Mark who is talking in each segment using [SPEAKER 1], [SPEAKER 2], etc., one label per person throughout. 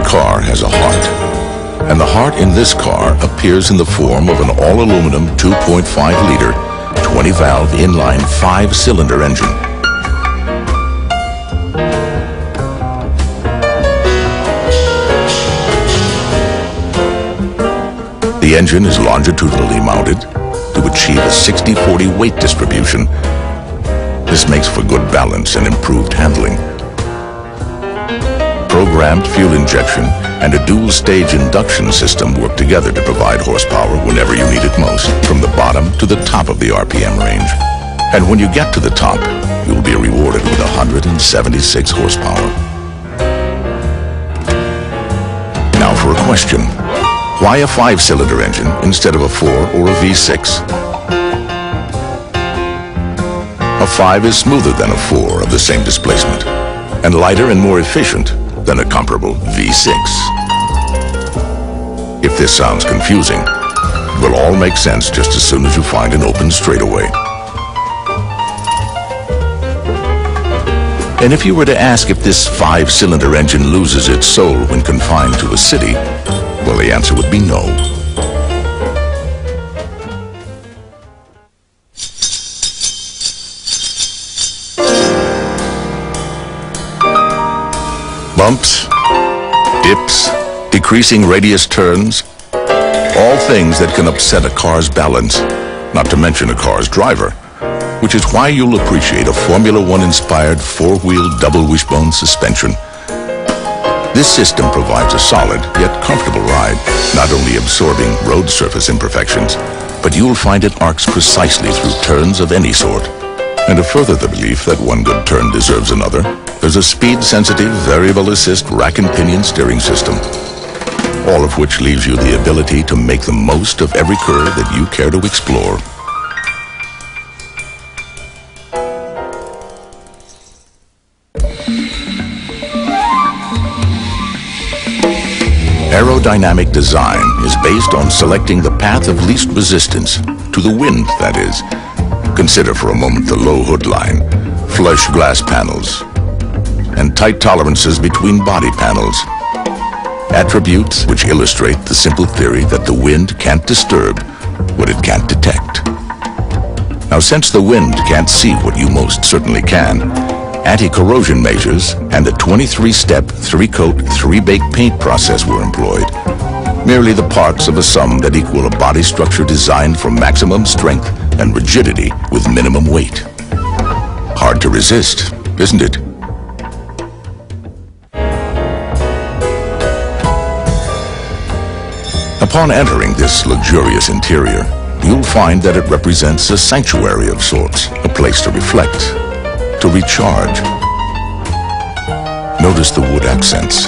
[SPEAKER 1] car has a heart, and the heart in this car appears in the form of an all-aluminum 2.5-liter, 20-valve inline 5-cylinder engine. The engine is longitudinally mounted to achieve a 60-40 weight distribution. This makes for good balance and improved handling. Programmed fuel injection and a dual-stage induction system work together to provide horsepower whenever you need it most, from the bottom to the top of the RPM range. And when you get to the top, you'll be rewarded with 176 horsepower. Now for a question. Why a 5-cylinder engine instead of a 4 or a V6? A 5 is smoother than a 4 of the same displacement, and lighter and more efficient than a comparable V6. If this sounds confusing, it will all make sense just as soon as you find an open straightaway. And if you were to ask if this 5-cylinder engine loses its soul when confined to a city, well, the answer would be no. Bumps, dips, decreasing radius turns, all things that can upset a car's balance, not to mention a car's driver, which is why you'll appreciate a Formula One-inspired 4-wheel double wishbone suspension. This system provides a solid yet comfortable ride, not only absorbing road surface imperfections, but you'll find it arcs precisely through turns of any sort. And to further the belief that one good turn deserves another, there's a speed-sensitive variable assist rack and pinion steering system, all of which leaves you the ability to make the most of every curve that you care to explore. Aerodynamic design is based on selecting the path of least resistance, to the wind, that is. Consider for a moment the low hood line, flush glass panels, and tight tolerances between body panels. Attributes which illustrate the simple theory that the wind can't disturb what it can't detect. Now, since the wind can't see what you most certainly can, anti-corrosion measures and the 23-step 3-coat 3-bake paint process were employed. Merely the parts of a sum that equal a body structure designed for maximum strength and rigidity with minimum weight. Hard to resist, isn't it? Upon entering this luxurious interior, you'll find that it represents a sanctuary of sorts, a place to reflect, to recharge. Notice the wood accents.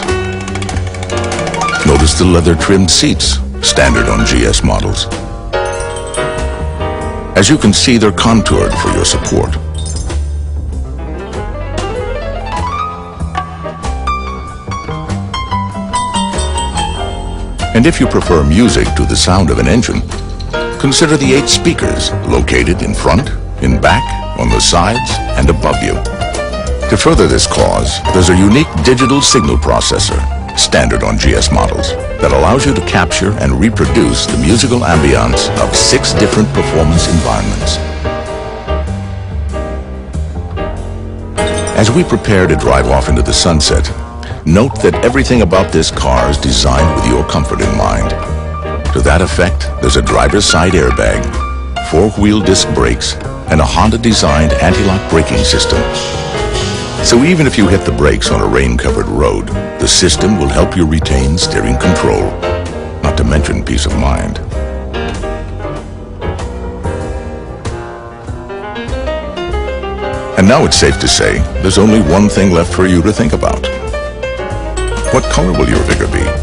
[SPEAKER 1] Notice the leather-trimmed seats, standard on GS models. As you can see, they're contoured for your support. And if you prefer music to the sound of an engine, consider the 8 speakers located in front, in back, on the sides, and above you. To further this cause, there's a unique digital signal processor, standard on GS models, that allows you to capture and reproduce the musical ambience of 6 different performance environments. As we prepare to drive off into the sunset, note that everything about this car is designed with your comfort in mind. To that effect, there's a driver's side airbag, 4-wheel disc brakes, and a Honda-designed anti-lock braking system. So even if you hit the brakes on a rain-covered road, the system will help you retain steering control, not to mention peace of mind. And now it's safe to say, there's only one thing left for you to think about. What color will your Vigor be?